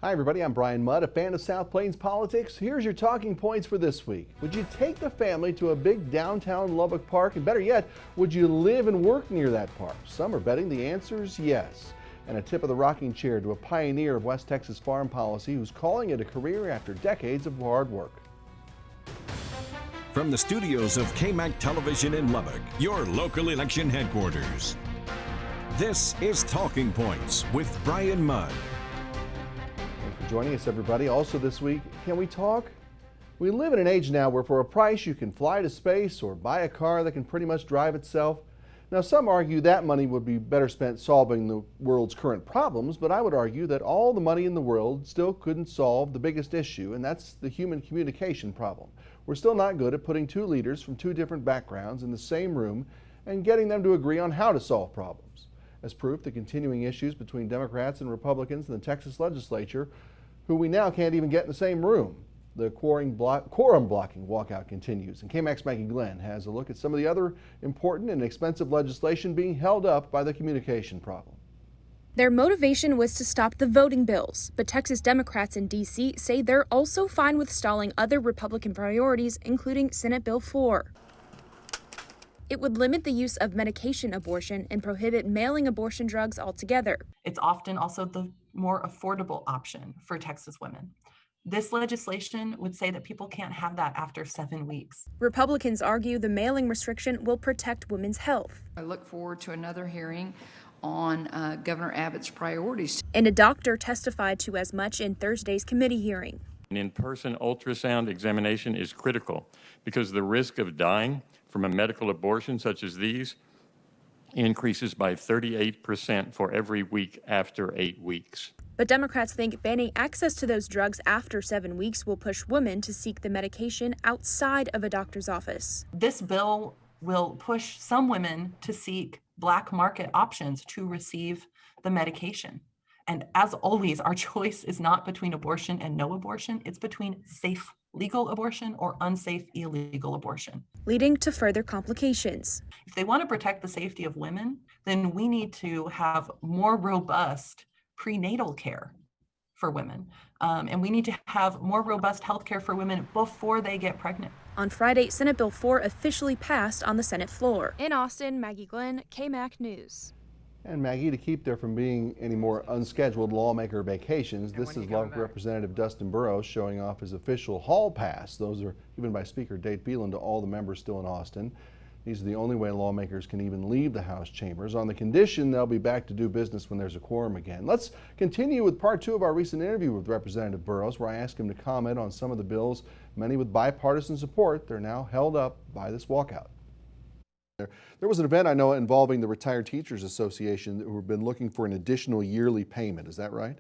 Hi everybody, I'm Bryan Mudd, a fan of South Plains politics. Here's your talking points for this week. Would you take the family to a big downtown Lubbock park? And better yet, would you live and work near that park? Some are betting the answer is yes. And a tip of the rocking chair to a pioneer of West Texas farm policy who's calling it a career after decades of hard work. From the studios of KAMC Television in Lubbock, your local election headquarters. This is Talking Points with Bryan Mudd. Joining us, everybody. Also this week, can we talk? We live in an age now where for a price you can fly to space or buy a car that can pretty much drive itself. Now, some argue that money would be better spent solving the world's current problems, but I would argue that all the money in the world still couldn't solve the biggest issue, and that's the human communication problem. We're still not good at putting two leaders from two different backgrounds in the same room and getting them to agree on how to solve problems. As proof, the continuing issues between Democrats and Republicans in the Texas legislature, who we now can't even get in the same room. The quorum blocking walkout continues, and KAMC's Maggie Glenn has a look at some of the other important and expensive legislation being held up by the communication problem. Their motivation was to stop the voting bills, but Texas Democrats in D.C. say they're also fine with stalling other Republican priorities, including Senate Bill 4. It would limit the use of medication abortion and prohibit mailing abortion drugs altogether. It's often also the more affordable option for Texas women. This legislation would say that people can't have that after 7 weeks. Republicans argue the mailing restriction will protect women's health. I look forward to another hearing on Governor Abbott's priorities. And a doctor testified to as much in Thursday's committee hearing. An in-person ultrasound examination is critical because the risk of dying from a medical abortion such as these increases by 38% for every week after 8 weeks. But Democrats think banning access to those drugs after 7 weeks will push women to seek the medication outside of a doctor's office. This bill will push some women to seek black market options to receive the medication. And as always, our choice is not between abortion and no abortion. It's between safe legal abortion or unsafe illegal abortion, leading to further complications. If they want to protect the safety of women, then we need to have more robust prenatal care for women. And we need to have more robust health care for women before they get pregnant. On Friday, Senate Bill 4 officially passed on the Senate floor. In Austin, Maggie Glenn, KAMC News. And Maggie, to keep there from being any more unscheduled lawmaker vacations, this is Lubbock Representative Dustin Burrows showing off his official hall pass. Those are given by Speaker Dade Phelan to all the members still in Austin. These are the only way lawmakers can even leave the House chambers, on the condition they'll be back to do business when there's a quorum again. Let's continue with part 2 of our recent interview with Representative Burrows, where I asked him to comment on some of the bills, many with bipartisan support. They're now held up by this walkout. There was an event I know involving the Retired Teachers Association who have been looking for an additional yearly payment. Is that right?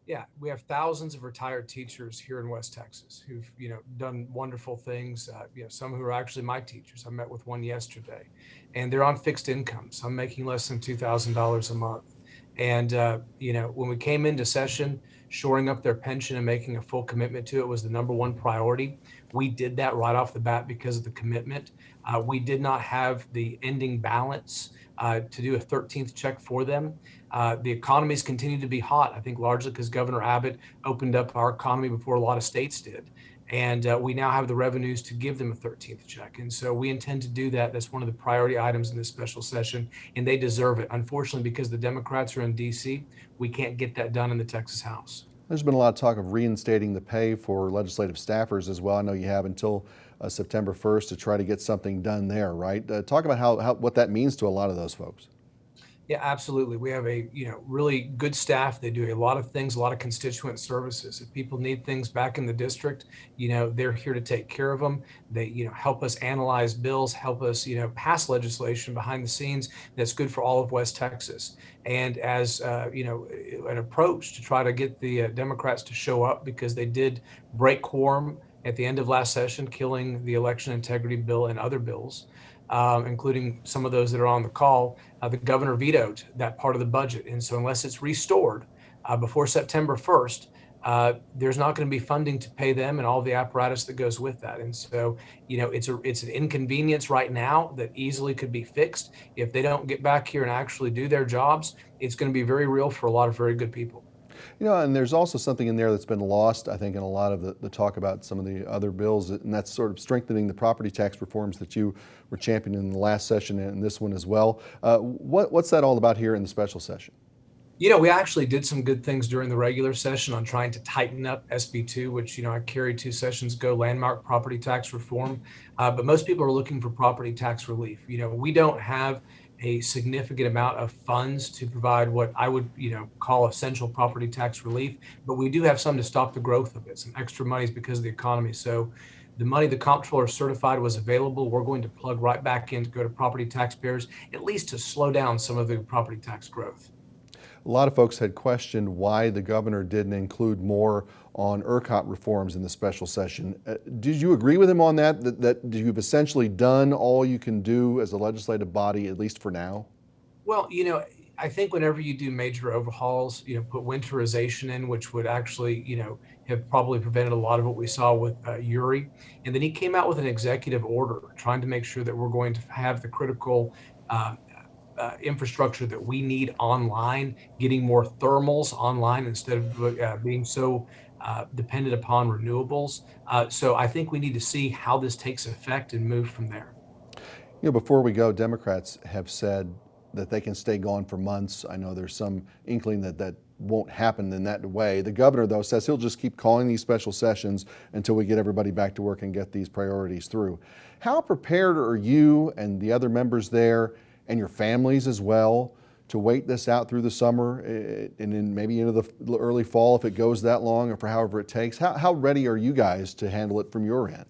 Yeah, we have thousands of retired teachers here in West Texas who've, done wonderful things. Some who are actually my teachers. I met with one yesterday, and they're on fixed incomes. I'm making less than $2,000 a month. And, when we came into session, shoring up their pension and making a full commitment to it was the #1 priority. We did that right off the bat because of the commitment. We did not have the ending balance to do a 13th check for them. The economies continue to be hot, I think largely because Governor Abbott opened up our economy before a lot of states did. And we now have the revenues to give them a 13th check. And so we intend to do that. That's one of the priority items in this special session, and they deserve it. Unfortunately, because the Democrats are in D.C., we can't get that done in the Texas House. There's been a lot of talk of reinstating the pay for legislative staffers as well. I know you have until September 1st to try to get something done there, right? Talk about what that means to a lot of those folks. Yeah, absolutely. We have a really good staff. They do a lot of things, a lot of constituent services. If people need things back in the district, they're here to take care of them. They help us analyze bills, help us pass legislation behind the scenes that's good for all of West Texas. And as an approach to try to get the Democrats to show up, because they did break quorum at the end of last session, killing the election integrity bill and other bills, including some of those that are on the call. The governor vetoed that part of the budget. And so unless it's restored before September 1st, there's not going to be funding to pay them and all the apparatus that goes with that. And so, it's an inconvenience right now that easily could be fixed. If they don't get back here and actually do their jobs, it's going to be very real for a lot of very good people. You know, and there's also something in there that's been lost, I think, in a lot of the talk about some of the other bills, and that's sort of strengthening the property tax reforms that you were championing in the last session and this one as well. What's that all about here in the special session? You know, we actually did some good things during the regular session on trying to tighten up SB2, which, you know, I carried 2 sessions ago, landmark property tax reform. But most people are looking for property tax relief. You know, we don't have a significant amount of funds to provide what I would, you know, call essential property tax relief, but we do have some to stop the growth of it, some extra monies because of the economy. So the money the comptroller certified was available. We're going to plug right back in to go to property taxpayers, at least to slow down some of the property tax growth. A lot of folks had questioned why the governor didn't include more on ERCOT reforms in the special session. Did you agree with him on that you've essentially done all you can do as a legislative body, at least for now? Well, you know, I think whenever you do major overhauls, you know, put winterization in, which would actually, you know, have probably prevented a lot of what we saw with Uri. And then he came out with an executive order trying to make sure that we're going to have the critical infrastructure that we need online, getting more thermals online instead of being so dependent upon renewables. So I think we need to see how this takes effect and move from there. You know, before we go, Democrats have said that they can stay gone for months. I know there's some inkling that won't happen in that way. The governor, though, says he'll just keep calling these special sessions until we get everybody back to work and get these priorities through. How prepared are you and the other members there and your families as well to wait this out through the summer and then maybe into the early fall if it goes that long or for however it takes? How ready are you guys to handle it from your end?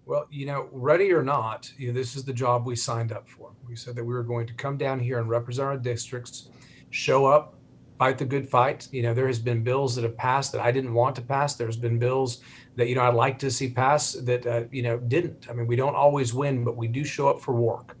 Well, you know, ready or not, you know, this is the job we signed up for. We said that we were going to come down here and represent our districts, show up, fight the good fight. You know, there has been bills that have passed that I didn't want to pass. There's been bills that, you know, I'd like to see pass that, you know, didn't. I mean, we don't always win, but we do show up for work.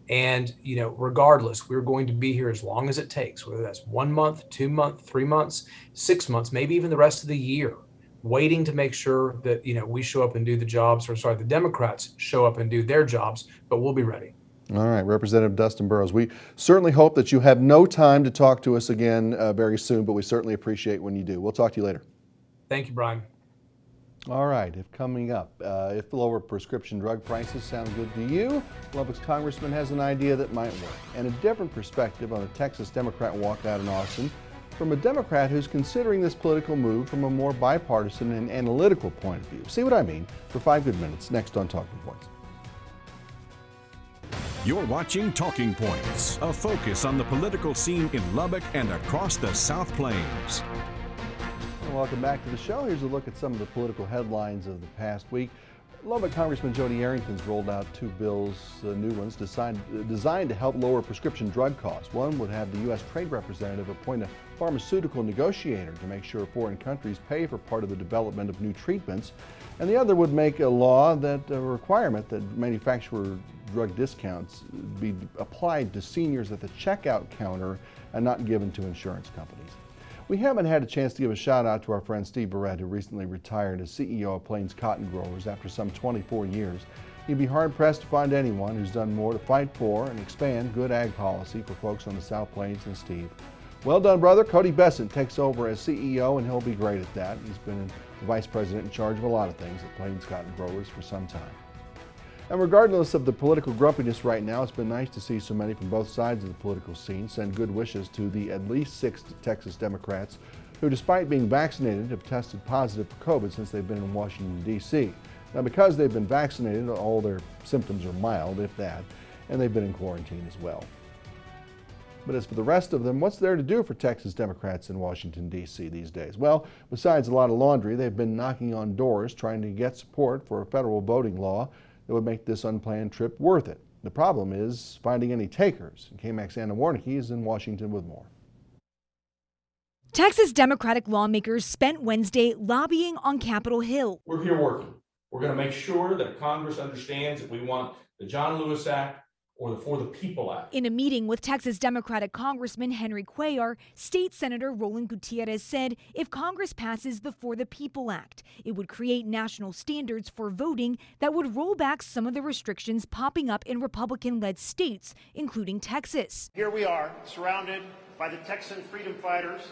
And, you know, regardless, we're going to be here as long as it takes, whether that's 1 month, 2 months, 3 months, 6 months, maybe even the rest of the year, waiting to make sure that, you know, we show up and do the jobs, or sorry, the Democrats show up and do their jobs, but we'll be ready. All right, Representative Dustin Burrows, we certainly hope that you have no time to talk to us again very soon, but we certainly appreciate when you do. We'll talk to you later. Thank you, Brian. All right, coming up, if lower prescription drug prices sound good to you, Lubbock's congressman has an idea that might work, and a different perspective on a Texas Democrat walkout in Austin from a Democrat who's considering this political move from a more bipartisan and analytical point of view. See what I mean? For 5 good minutes, next on Talking Points. You're watching Talking Points, a focus on the political scene in Lubbock and across the South Plains. Welcome back to the show. Here's a look at some of the political headlines of the past week. Lubbock Congressman Jody Arrington's rolled out 2 bills, new ones, designed to help lower prescription drug costs. One would have the U.S. Trade Representative appoint a pharmaceutical negotiator to make sure foreign countries pay for part of the development of new treatments. And the other would make a law that a requirement that manufacturer drug discounts be applied to seniors at the checkout counter and not given to insurance companies. We haven't had a chance to give a shout out to our friend Steve Barrett, who recently retired as CEO of Plains Cotton Growers after some 24 years. You'd be hard pressed to find anyone who's done more to fight for and expand good ag policy for folks on the South Plains than Steve. Well done, brother. Cody Besant takes over as CEO, and he'll be great at that. He's been the vice president in charge of a lot of things at Plains Cotton Growers for some time. And regardless of the political grumpiness right now, it's been nice to see so many from both sides of the political scene send good wishes to the at least 6 Texas Democrats who, despite being vaccinated, have tested positive for COVID since they've been in Washington, D.C. Now, because they've been vaccinated, all their symptoms are mild, if that, and they've been in quarantine as well. But as for the rest of them, what's there to do for Texas Democrats in Washington, D.C. these days? Well, besides a lot of laundry, they've been knocking on doors trying to get support for a federal voting law that would make this unplanned trip worth it. The problem is finding any takers. KAMC's Anna Warnicki is in Washington with more. Texas Democratic lawmakers spent Wednesday lobbying on Capitol Hill. We're here working. We're going to make sure that Congress understands that we want the John Lewis Act or the For the People Act. In a meeting with Texas Democratic Congressman Henry Cuellar, State Senator Roland Gutierrez said if Congress passes the For the People Act, it would create national standards for voting that would roll back some of the restrictions popping up in Republican-led states, including Texas. Here we are, surrounded by the Texan freedom fighters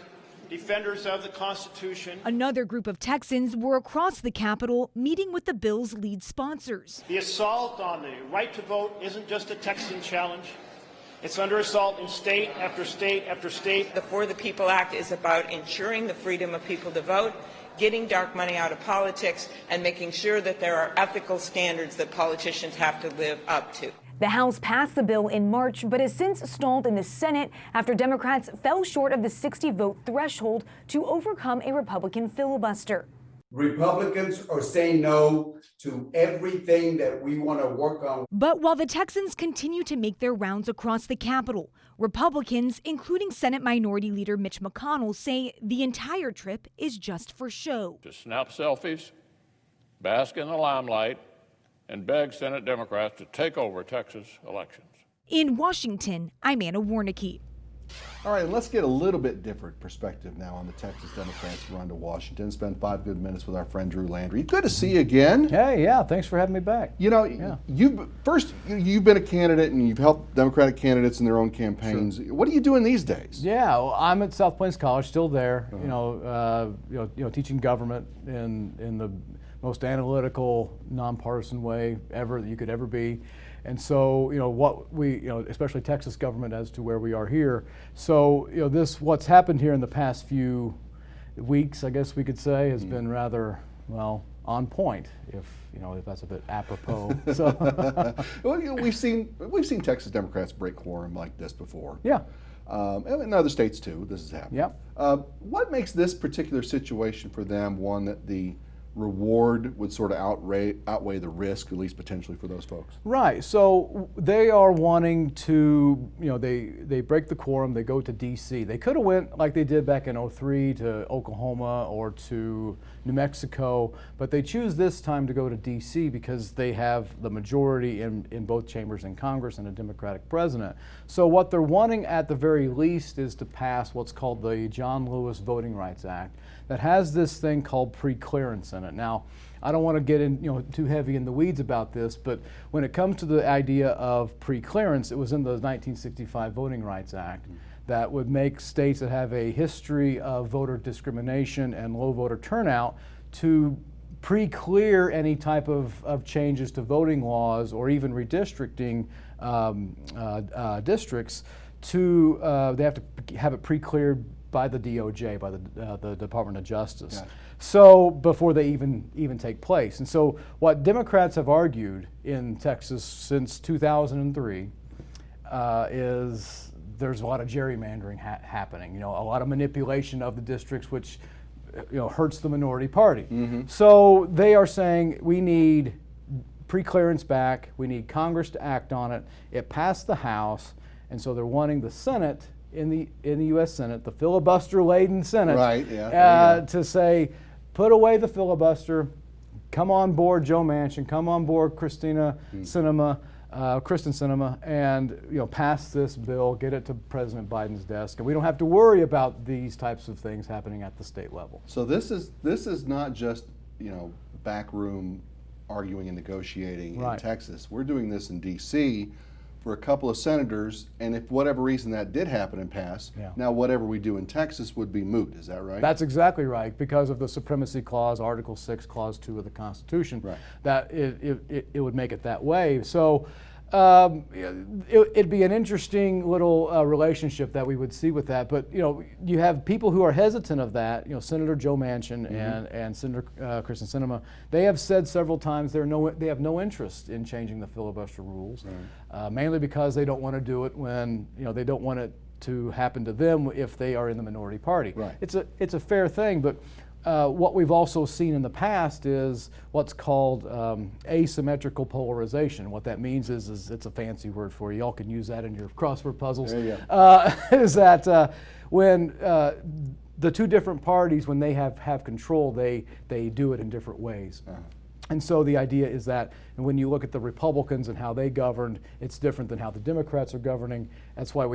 defenders of the Constitution. Another group of Texans were across the Capitol meeting with the bill's lead sponsors. The assault on the right to vote isn't just a Texan challenge. It's under assault in state after state after state. The For the People Act is about ensuring the freedom of people to vote, getting dark money out of politics, and making sure that there are ethical standards that politicians have to live up to. The House passed the bill in March, but has since stalled in the Senate after Democrats fell short of the 60-vote threshold to overcome a Republican filibuster. Republicans are saying no to everything that we want to work on. But while the Texans continue to make their rounds across the Capitol, Republicans, including Senate Minority Leader Mitch McConnell, say the entire trip is just for show. To snap selfies, bask in the limelight, and beg Senate Democrats to take over Texas elections. In Washington, I'm Anna Warnicki. All right, let's get a little bit different perspective now on the Texas Democrats' run to Washington. Spend 5 good minutes with our friend Drew Landry. Good to see you again. Hey, yeah, thanks for having me back. You know, you've been a candidate and you've helped Democratic candidates in their own campaigns. Sure. What are you doing these days? Yeah, well, I'm at South Plains College, still there. Teaching government in the most analytical, nonpartisan way ever that you could ever be. And so, especially Texas government as to where we are here. So, what's happened here in the past few weeks, I guess we could say, has been rather, on point, if that's a bit apropos. So, well, we've seen Texas Democrats break quorum like this before. Yeah. And in other states too, this has happened. Yeah. What makes this particular situation for them one that the reward would sort of outweigh the risk, at least potentially for those folks? Right. So they are wanting to, they break the quorum, they go to D.C. They could have went like they did back in 2003 to Oklahoma or to New Mexico, but they choose this time to go to D.C. because they have the majority in both chambers in Congress and a Democratic president. So what they're wanting at the very least is to pass what's called the John Lewis Voting Rights Act that has this thing called pre-clearance in it. Now, I don't want to get in, too heavy in the weeds about this, but when it comes to the idea of pre-clearance, it was in the 1965 Voting Rights Act that would make states that have a history of voter discrimination and low voter turnout to pre-clear any type of changes to voting laws or even redistricting districts. They have to have it pre-cleared by the DOJ, by the Department of Justice. Gotcha. So before they even take place. And so what Democrats have argued in Texas since 2003 is there's a lot of gerrymandering happening. A lot of manipulation of the districts, which hurts the minority party. Mm-hmm. So they are saying we need pre-clearance back. We need Congress to act on it. It passed the House, and so they're wanting the Senate. In the U.S. Senate, the filibuster-laden Senate, right, yeah, to say, put away the filibuster, come on board Joe Manchin, come on board Kristen Sinema, and pass this bill, get it to President Biden's desk, and we don't have to worry about these types of things happening at the state level. So this is not just backroom arguing and negotiating in Texas. We're doing this in D.C. for a couple of senators, and if whatever reason that did happen and pass, now whatever we do in Texas would be moot. Is that right? That's exactly right, because of the Supremacy Clause, Article 6, Clause 2 of the Constitution. Right. That it would make it that way. So it'd be an interesting little relationship that we would see with that. But you have people who are hesitant of that. Senator Joe Manchin and Senator Kristen Sinema. They have said several times they have no interest in changing the filibuster rules, mainly because they don't want to do it when they don't want it to happen to them if they are in the minority party. Right. It's a fair thing, but. What we've also seen in the past is what's called asymmetrical polarization. What that means is it's a fancy word for you. Y'all can use that in your crossword puzzles. There you go. Is that when the two different parties, when they have control, they do it in different ways. And so the idea is that when you look at the Republicans and how they governed, it's different than how the Democrats are governing. That's why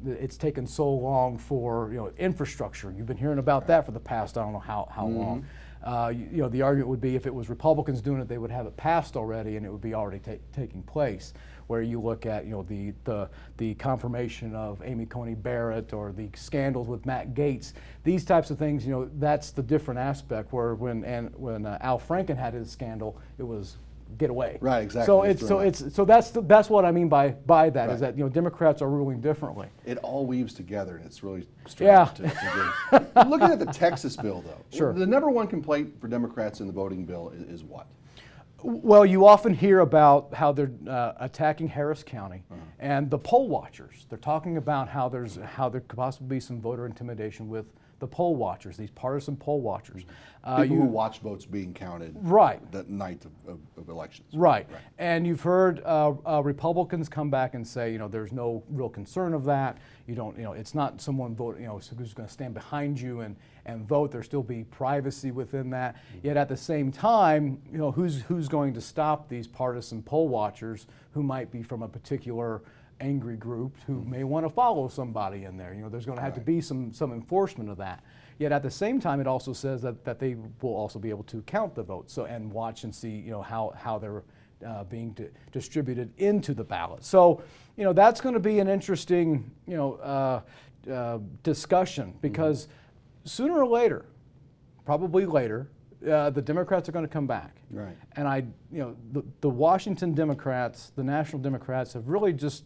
it's taken so long for infrastructure. You've been hearing about that for the past, I don't know how long. The argument would be if it was Republicans doing it, they would have it passed already and it would be already taking place. where you look at, the confirmation of Amy Coney Barrett or the scandals with Matt Gaetz, these types of things, that's the different aspect. Where when Al Franken had his scandal, it was get away. Right, exactly. So that's what I mean by that, right. is that Democrats are ruling differently. It all weaves together, and it's really strange to get. Looking at the Texas bill, though, sure. The number one complaint for Democrats in the voting bill is what? Well, you often hear about how they're attacking Harris County and the poll watchers. They're talking about how there could possibly be some voter intimidation with the poll watchers, these partisan poll watchers. People who watch votes being counted that night of elections. Right. And you've heard Republicans come back and say, there's no real concern of that. You don't, it's not someone who's going to stand behind you and vote. There'll still be privacy within that. Yet at the same time, who's going to stop these partisan poll watchers who might be from a particular angry group who may want to follow somebody in there? There's going to have to be some enforcement of that. Yet at the same time, it also says that they will also be able to count the votes and watch and see how they're being distributed into the ballot. So that's going to be an interesting discussion, because sooner or later, probably later, the Democrats are going to come back. Right. And the Washington Democrats, the national Democrats, have really just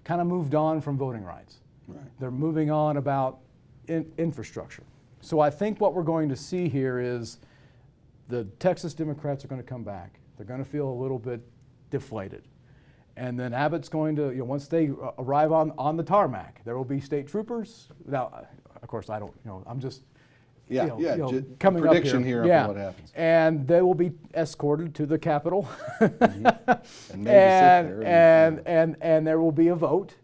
kind of moved on from voting rights. Right. They're moving on about infrastructure. So I think what we're going to see here is the Texas Democrats are going to come back. They're going to feel a little bit deflated. And then Abbott's going to, once they arrive on the tarmac, there will be state troopers. Now, of course, I don't, I'm just coming prediction up here of what happens. And they will be escorted to the Capitol. And maybe sit there. And there will be a vote.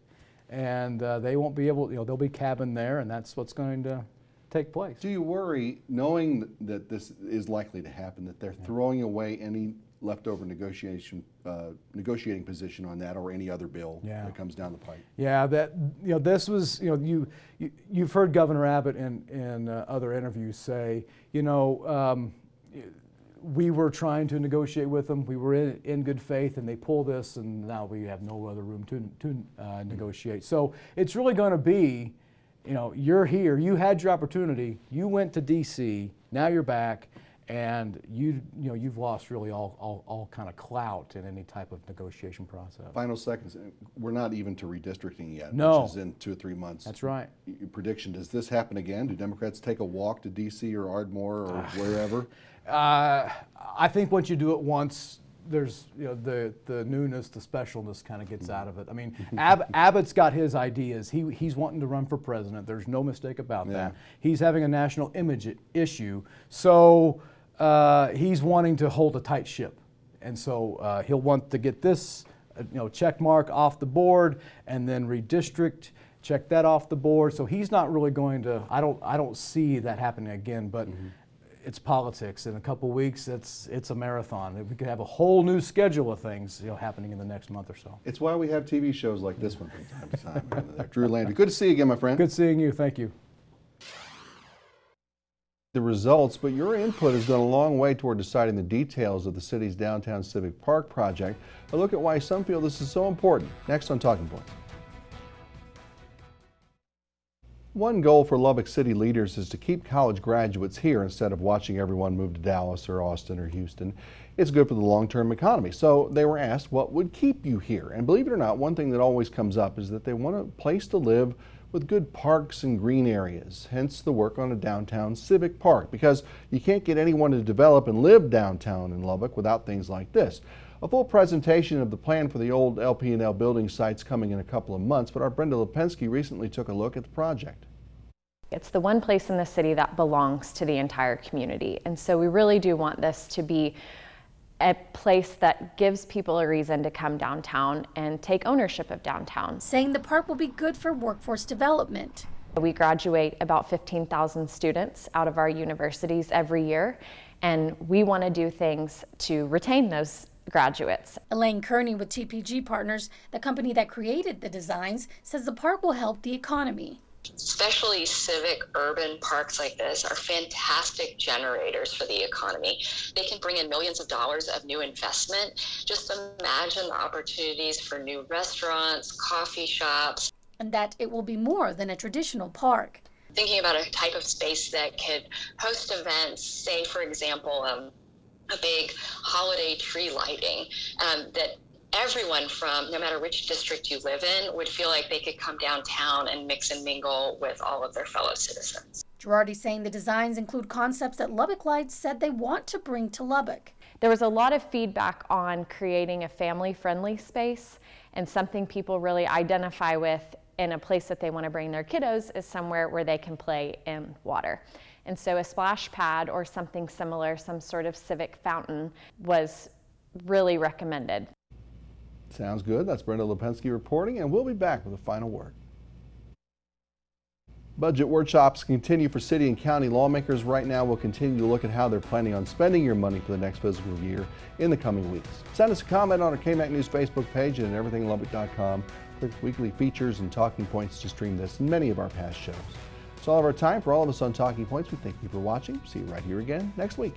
And they won't be able, they'll be cabined there, and that's what's going to take place. Do you worry, knowing that this is likely to happen, that they're throwing away any leftover negotiating position on that or any other bill that comes down the pipe? Yeah, this was, you've heard Governor Abbott in other interviews say, we were trying to negotiate with them. We were in good faith, and they pull this, and now we have no other room to negotiate. So it's really going to be, you're here, you had your opportunity, you went to D.C., now you're back, and you've lost really all kind of clout in any type of negotiation process. Final seconds. We're not even to redistricting yet, no. Which is in 2 or 3 months. That's right. Your prediction, does this happen again? Do Democrats take a walk to D.C. or Ardmore or wherever? I think once you do it once, there's the newness, the specialness kind of gets out of it. I mean, Abbott's got his ideas. He's wanting to run for president. There's no mistake about that. He's having a national image issue, so he's wanting to hold a tight ship, and so he'll want to get this check mark off the board and then redistrict, check that off the board. So he's not really going to. I don't see that happening again, but. It's politics. In a couple weeks, it's a marathon. We could have a whole new schedule of things happening in the next month or so. It's why we have TV shows like this one from time to time. Drew Landry, good to see you again, my friend. Good seeing you. Thank you. The results, but your input has gone a long way toward deciding the details of the city's downtown Civic Park project. A look at why some feel this is so important. Next on Talking Points. One goal for Lubbock City leaders is to keep college graduates here instead of watching everyone move to Dallas or Austin or Houston. It's good for the long-term economy. So they were asked what would keep you here. And believe it or not, one thing that always comes up is that they want a place to live with good parks and green areas. Hence the work on a downtown Civic Park, because you can't get anyone to develop and live downtown in Lubbock without things like this. A full presentation of the plan for the old LP&L building site's coming in a couple of months, but our Brenda Lipinski recently took a look at the project. It's the one place in the city that belongs to the entire community. And so we really do want this to be a place that gives people a reason to come downtown and take ownership of downtown. Saying the park will be good for workforce development. We graduate about 15,000 students out of our universities every year, and we want to do things to retain those graduates. Elaine Kearney with TPG Partners, the company that created the designs, says the park will help the economy. Especially civic urban parks like this are fantastic generators for the economy. They can bring in millions of dollars of new investment. Just imagine the opportunities for new restaurants, coffee shops. And that it will be more than a traditional park. Thinking about a type of space that could host events, say, for example, a big holiday tree lighting that everyone from no matter which district you live in would feel like they could come downtown and mix and mingle with all of their fellow citizens. Girardi saying the designs include concepts that Lubbock Lights said they want to bring to Lubbock. There was a lot of feedback on creating a family-friendly space, and something people really identify with in a place that they want to bring their kiddos is somewhere where they can play in water. And so a splash pad or something similar, some sort of civic fountain, was really recommended. Sounds good. That's Brenda Lipinski reporting, and we'll be back with a final word. Budget workshops continue for city and county lawmakers. Right now, we'll continue to look at how they're planning on spending your money for the next fiscal year in the coming weeks. Send us a comment on our KMAC News Facebook page and at everythinglubbock.com. Click weekly features and talking points to stream this and many of our past shows. It's all of our time. For all of us on Talking Points, we thank you for watching. See you right here again next week.